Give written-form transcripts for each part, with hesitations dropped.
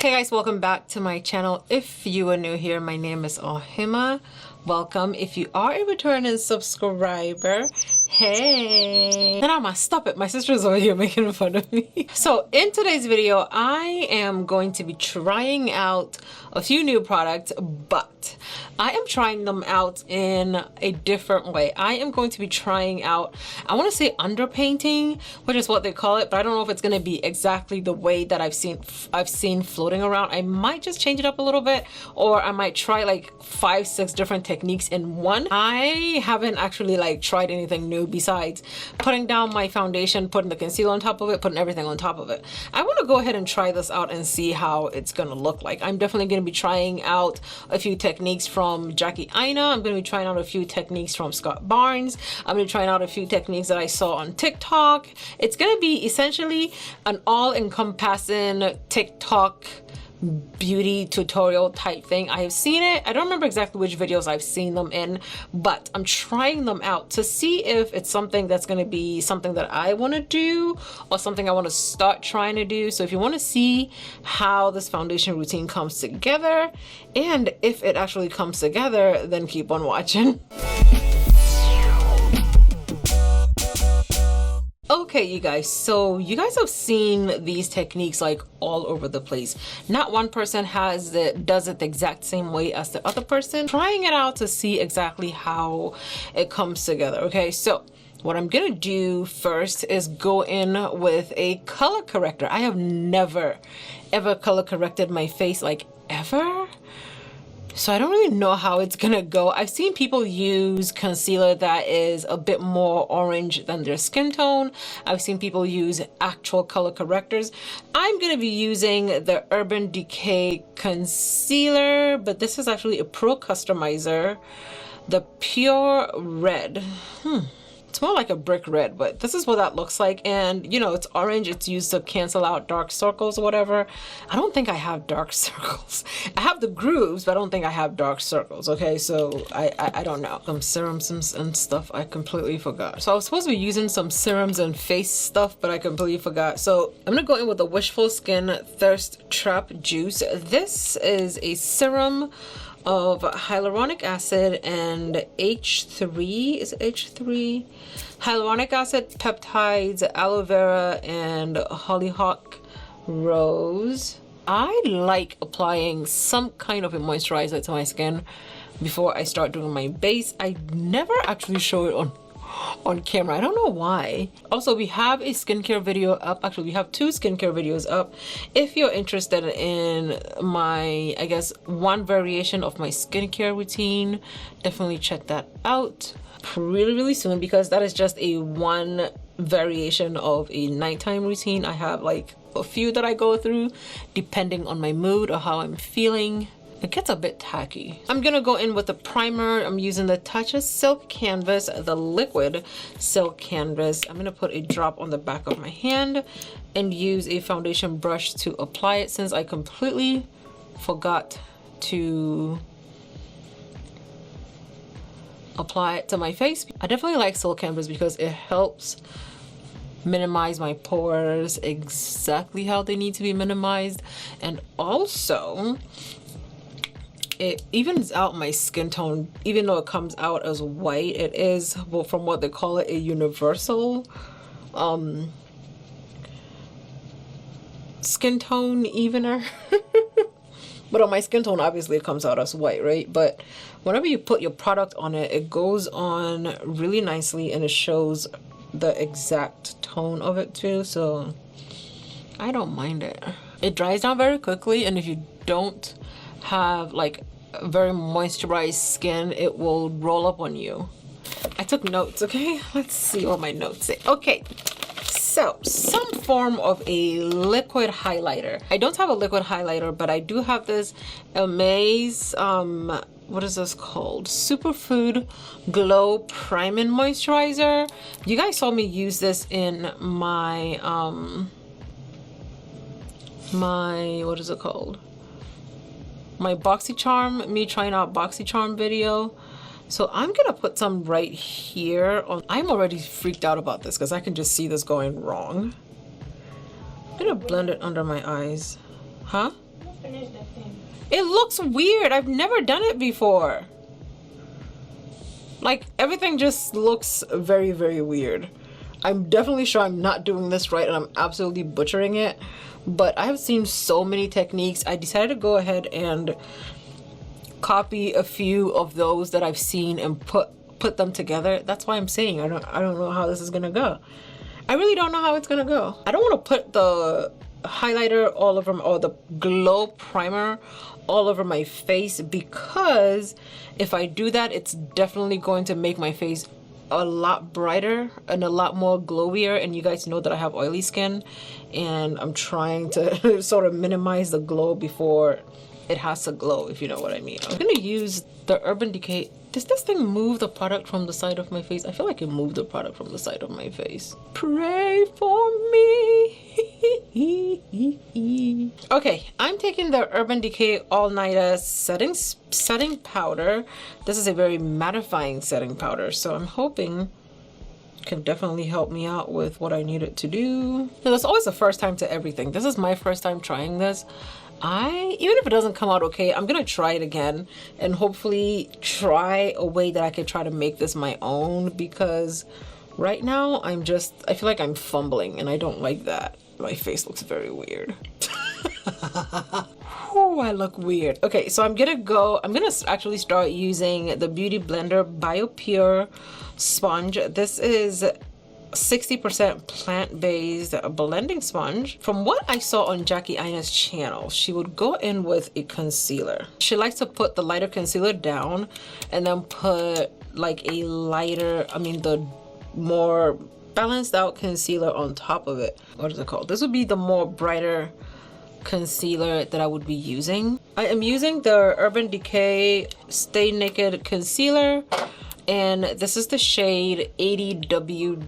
Hey guys, welcome back to my channel. If you are new here, my name is Ohemaa. Welcome. If you are a returning subscriber, hey. And I'ma stop it. My sister's over here making fun of me. So in today's video, I am going to be trying out a few new products, but I am trying them out in a different way. I am going to be trying out, I want to say underpainting, which is what they call it, but I don't know if it's going to be exactly the way that I've seen floating around. I might just change it up a little bit, or I might try like 5-6 different techniques in one. I haven't actually like tried anything new besides putting down my foundation, putting the concealer on top of it, putting everything on top of it. I want to go ahead and try this out and see how it's going to look like. I'm definitely going to be trying out a few techniques from Jackie Aina. I'm going to be trying out a few techniques from Scott Barnes. I'm going to be trying out a few techniques that I saw on TikTok. It's going to be essentially an all-encompassing TikTok beauty tutorial type thing. I have seen it. I don't remember exactly which videos I've seen them in, but I'm trying them out to see if it's something that's going to be something that I want to do or something I want to start trying to do. So if you want to see how this foundation routine comes together and if it actually comes together, then keep on watching. Okay, you guys, so you guys have seen these techniques like all over the place. Not one person does it the exact same way as the other person. Trying it out to see exactly how it comes together. Okay, so what I'm gonna do first is go in with a color corrector. I have never ever color corrected my face, like ever. So I don't really know how it's gonna go. I've seen people use concealer that is a bit more orange than their skin tone. I've seen people use actual color correctors. I'm gonna be using the Urban Decay concealer, but this is actually a pro customizer, the Pure Red. It's more like a brick red, but this is what that looks like. And you know, it's orange. It's used to cancel out dark circles or whatever. I don't think I have dark circles. I have the grooves, but I don't think I have dark circles. Okay, so I don't know. Some serums and stuff I completely forgot. So I was supposed to be using some serums and face stuff, but I completely forgot. So I'm gonna go in with the Wishful Skin Thirst Trap Juice. This is a serum of hyaluronic acid and H3, is it H3? Hyaluronic acid, peptides, aloe vera, and hollyhock rose. I like applying some kind of a moisturizer to my skin before I start doing my base. I never actually show it on camera. I don't know why. Also, we have a skincare video up. Actually, we have 2 skincare videos up. If you're interested in my, I guess, one variation of my skincare routine, definitely check that out really soon, because that is just a one variation of a nighttime routine. I have like a few that I go through depending on my mood or how I'm feeling. It gets a bit tacky. I'm gonna go in with a primer. I'm using the Tatcha Silk Canvas, the liquid silk canvas. I'm gonna put a drop on the back of my hand and use a foundation brush to apply it, since I completely forgot to apply it to my face. I definitely like silk canvas because it helps minimize my pores exactly how they need to be minimized, and also it evens out my skin tone. Even though it comes out as white, it is, well, from what they call it, a universal skin tone evener. But on my skin tone, obviously it comes out as white, right? But whenever you put your product on it, it goes on really nicely and it shows the exact tone of it too. So I don't mind it. It dries down very quickly, and if you don't have like very moisturized skin, it will roll up on you. I took notes, okay? Let's see what my notes say. Okay, so some form of a liquid highlighter. I don't have a liquid highlighter, but I do have this Amaze, what is this called? Superfood Glow Priming Moisturizer. You guys saw me use this in my what is it called? My BoxyCharm, me trying out BoxyCharm video. So I'm gonna put some right here on. I'm already freaked out about this because I can just see this going wrong. I'm gonna blend it under my eyes. Huh? finish the thing. It looks weird. I've never done it before. Like, everything just looks very, very weird. I'm definitely sure I'm not doing this right and I'm absolutely butchering it. But I have seen so many techniques. I decided to go ahead and copy a few of those that I've seen and put them together. That's why I'm saying I don't know how this is gonna go. I really don't know how it's gonna go. I don't want to put the highlighter all over or the glow primer all over my face, because if I do that, it's definitely going to make my face a lot brighter and a lot more glowier. And you guys know that I have oily skin, and I'm trying to sort of minimize the glow before it has to glow, if you know what I mean. I'm gonna use the Urban Decay. Does this thing move the product from the side of my face? I feel like it moved the product from the side of my face. Pray for me. Okay, I'm taking the Urban Decay All Nighter setting powder. This is a very mattifying setting powder, so I'm hoping it can definitely help me out with what I need it to do. Now, there's always a first time to everything. This is my first time trying this. Even if it doesn't come out okay, I'm gonna try it again and hopefully try a way that I could try to make this my own, because right now I feel like I'm fumbling and I don't like that. My face looks very weird. Oh, I look weird. Okay, so I'm gonna actually start using the Beauty Blender BioPure sponge. This is 60% plant-based blending sponge. From what I saw on Jackie Ina's channel, she would go in with a concealer. She likes to put the lighter concealer down and then put like a lighter, the more balanced out concealer on top of it. What is it called? This would be the more brighter concealer that I would be using. I am using the Urban Decay Stay Naked Concealer, and this is the shade 80WW.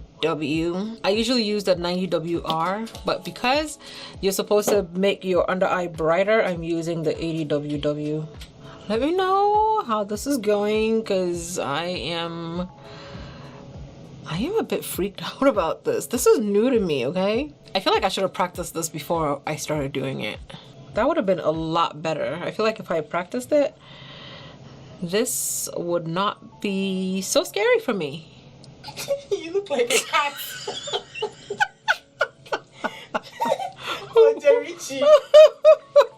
I usually use the 90WR, but because you're supposed to make your under eye brighter, I'm using the 80WW. Let me know how this is going, because I am a bit freaked out about this. This is new to me, okay? I feel like I should have practiced this before I started doing it. That would have been a lot better. I feel like if I practiced it, this would not be so scary for me. You look like a cat. Oh, Richie.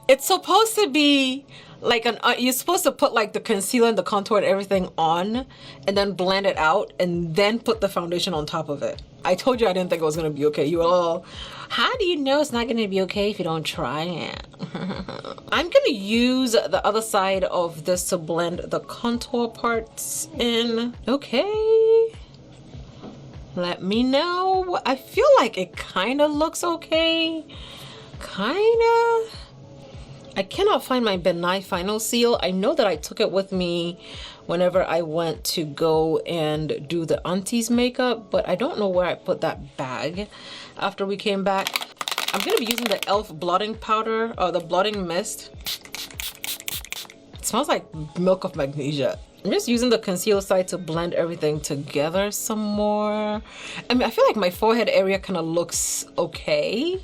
It's supposed to be like you're supposed to put like the concealer and the contour and everything on and then blend it out and then put the foundation on top of it. I told you I didn't think it was gonna be okay. You were all, how do you know it's not gonna be okay if you don't try it? I'm gonna use the other side of this to blend the contour parts in. Okay. Let me know. I feel like it kind of looks okay. Kinda. I cannot find my Benai Final Seal. I know that I took it with me whenever I went to go and do the auntie's makeup, but I don't know where I put that bag after we came back. I'm gonna be using the e.l.f. blotting powder, or the blotting mist. It smells like milk of magnesia. I'm just using the concealer side to blend everything together some more. I feel like my forehead area kind of looks okay.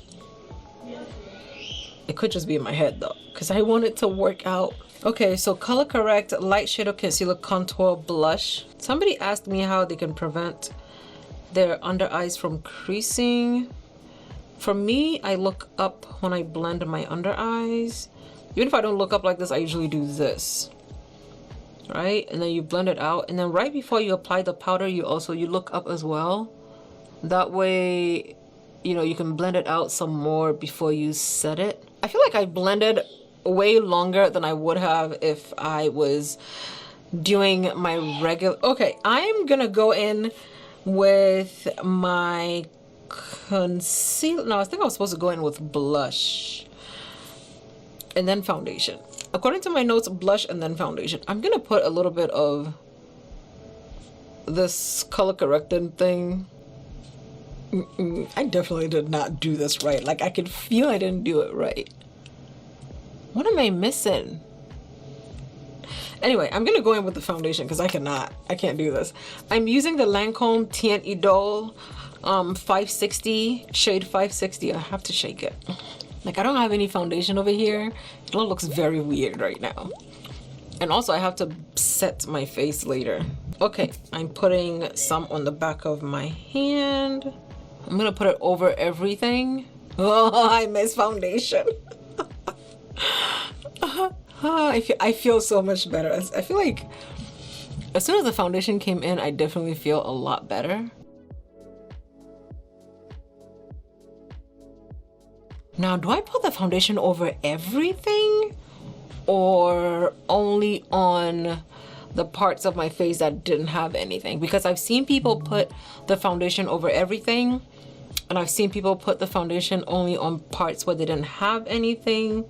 It could just be in my head though, because I want it to work out. Okay, so Color Correct Light Shadow Concealer Contour Blush. Somebody asked me how they can prevent their under eyes from creasing. For me, I look up when I blend my under eyes. Even if I don't look up like this, I usually do this. Right? And then you blend it out. And then right before you apply the powder, you look up as well. That way, you can blend it out some more before you set it. I feel like I blended way longer than I would have if I was doing my regular. Okay, I'm gonna go in with my concealer. No, I think I was supposed to go in with blush and then foundation. According to my notes, blush and then foundation. I'm gonna put a little bit of this color correcting thing. I definitely did not do this right. Like, I could feel I didn't do it right. What am I missing? Anyway, I'm gonna go in with the foundation because I can't do this. I'm using the Lancome Teint Idole 560, shade 560. I have to shake it. Like I don't have any foundation over here. It all looks very weird right now. And also I have to set my face later. Okay, I'm putting some on the back of my hand. I'm gonna put it over everything. Oh, I miss foundation. I feel so much better. I feel like as soon as the foundation came in, I definitely feel a lot better. Now, do I put the foundation over everything or only on the parts of my face that didn't have anything? Because I've seen people put the foundation over everything, and I've seen people put the foundation only on parts where they didn't have anything.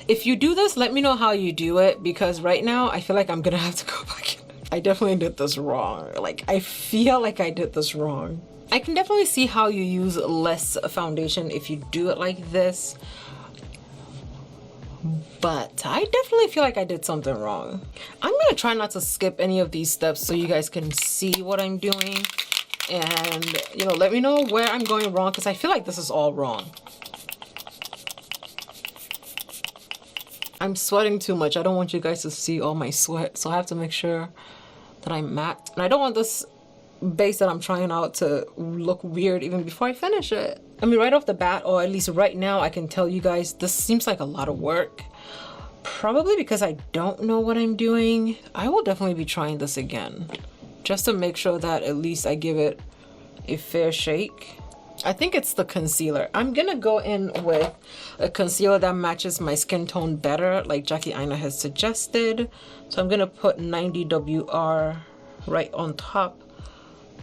If you do this, let me know how you do it, because right now I feel like I'm gonna have to go back in. I definitely did this wrong. Like, I feel like I did this wrong. I can definitely see how you use less foundation if you do it like this, but I definitely feel like I did something wrong. I'm gonna try not to skip any of these steps so you guys can see what I'm doing, and you know, let me know where I'm going wrong, because I feel like this is all wrong. I'm sweating too much. I don't want you guys to see all my sweat, so I have to make sure that I'm matte, and I don't want this base that I'm trying out to look weird even before I finish it. I mean, right off the bat, or at least right now, I can tell you guys this seems like a lot of work. Probably because I don't know what I'm doing. I will definitely be trying this again just to make sure that at least I give it a fair shake. I think it's the concealer. I'm gonna go in with a concealer that matches my skin tone better, like Jackie Aina has suggested. So I'm gonna put 90 WR right on top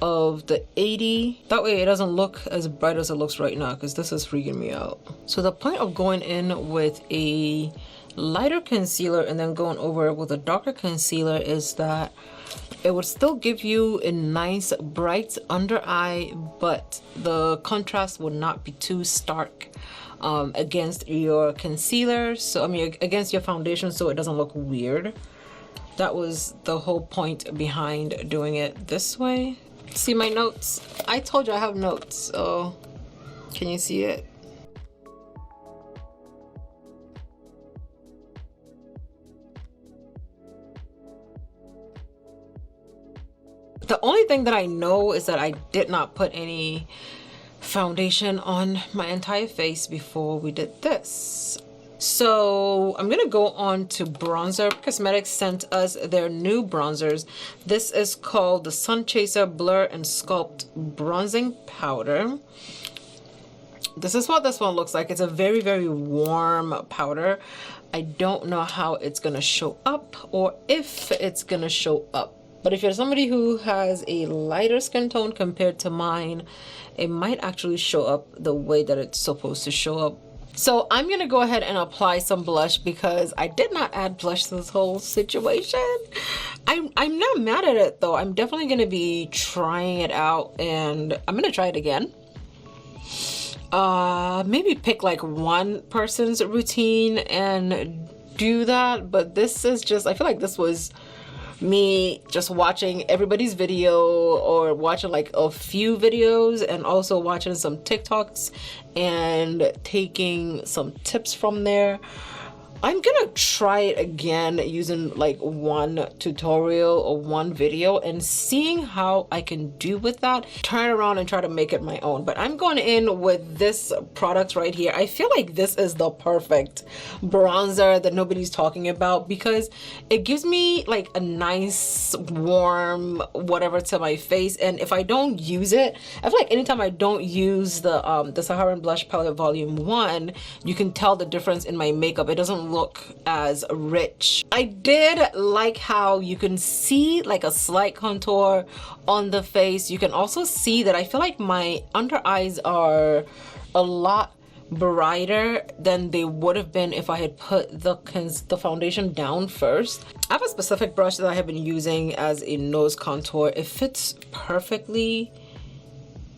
of the 80. That way it doesn't look as bright as it looks right now, because this is freaking me out. So the point of going in with a lighter concealer and then going over it with a darker concealer is that it would still give you a nice bright under eye, but the contrast would not be too stark against your concealer. So I mean against your foundation, so it doesn't look weird. That was the whole point behind doing it this way. See my notes? I told you I have notes, so can you see it? The only thing that I know is that I did not put any foundation on my entire face before we did this. So I'm gonna go on to bronzer. Cosmetics sent us their new bronzers. This is called the Sun Chaser Blur and Sculpt Bronzing Powder. This is what this one looks like. It's a very, very warm powder. I don't know how it's gonna show up or if it's gonna show up. But if you're somebody who has a lighter skin tone compared to mine, it might actually show up the way that it's supposed to show up. So I'm gonna go ahead and apply some blush because I did not add blush to this whole situation. I'm not mad at it though. I'm definitely gonna be trying it out, and I'm gonna try it again. Maybe pick like one person's routine and do that, but this is just, I feel like this was me just watching everybody's video or watching like a few videos and also watching some TikToks and taking some tips from there. I'm gonna try it again using like one tutorial or one video and seeing how I can do with that. Turn around and try to make it my own. But I'm going in with this product right here. I feel like this is the perfect bronzer that nobody's talking about because it gives me like a nice warm whatever to my face. And if I don't use it, I feel like anytime I don't use the Saharan Blush Palette Volume 1, you can tell the difference in my makeup. It doesn't look as rich. I did like how you can see like a slight contour on the face. You can also see that I feel like my under eyes are a lot brighter than they would have been if I had put the foundation down first. I have a specific brush that I have been using as a nose contour. It fits perfectly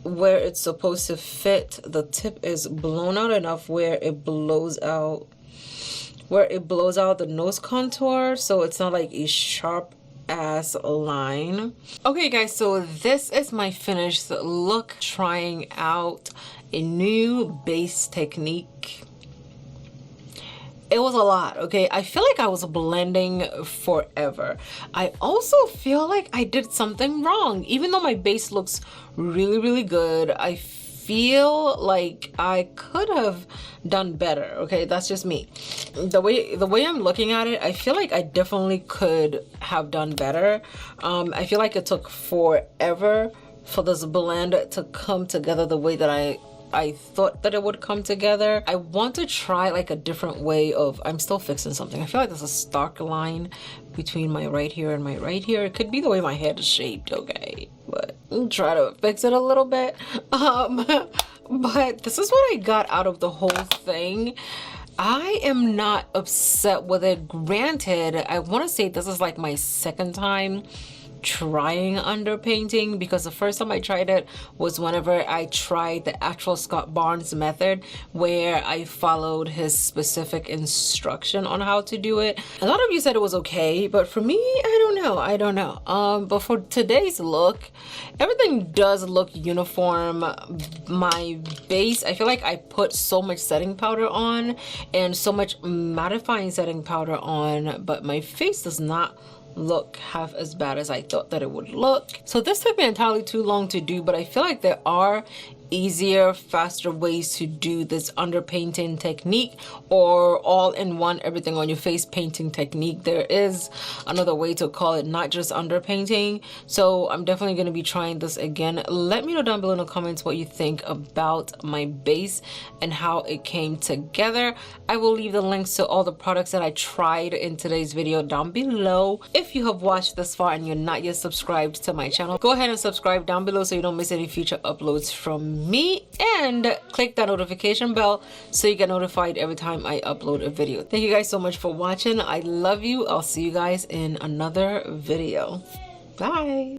where it's supposed to fit. The tip is blown out enough where it blows out the nose contour, so it's not like a sharp ass line. Okay guys, so this is my finished look, trying out a new base technique. It was a lot, okay? I feel like I was blending forever. I also feel like I did something wrong. Even though my base looks really, really good, I feel like I could have done better, okay? That's just me. The way I'm looking at it, I feel like I definitely could have done better. I feel like it took forever for this blend to come together the way that I thought that it would come together. I want to try like a different way of, I'm still fixing something. I feel like there's a stark line between my right here and my right here. It could be the way my head is shaped, okay? But I'll try to fix it a little bit. But this is what I got out of the whole thing. I am not upset with it. Granted, I want to say this is like my second time trying underpainting, because the first time I tried it was whenever I tried the actual Scott Barnes method, where I followed his specific instruction on how to do it. A lot of you said it was okay, but for me, I don't know. But for today's look, everything does look uniform. My base, I feel like I put so much setting powder on and so much mattifying setting powder on, but my face does not look half as bad as I thought that it would look. So this took me entirely too long to do, but I feel like there are easier, faster ways to do this underpainting technique, or all-in-one everything on your face painting technique. There is another way to call it, not just underpainting. So I'm definitely going to be trying this again. Let me know down below in the comments what you think about my base and how it came together. I will leave the links to all the products that I tried in today's video down below. If you have watched this far and you're not yet subscribed to my channel, go ahead and subscribe down below so you don't miss any future uploads from me, and click that notification bell so you get notified every time I upload a video. Thank you guys so much for watching. I love you. I'll see you guys in another video. Bye.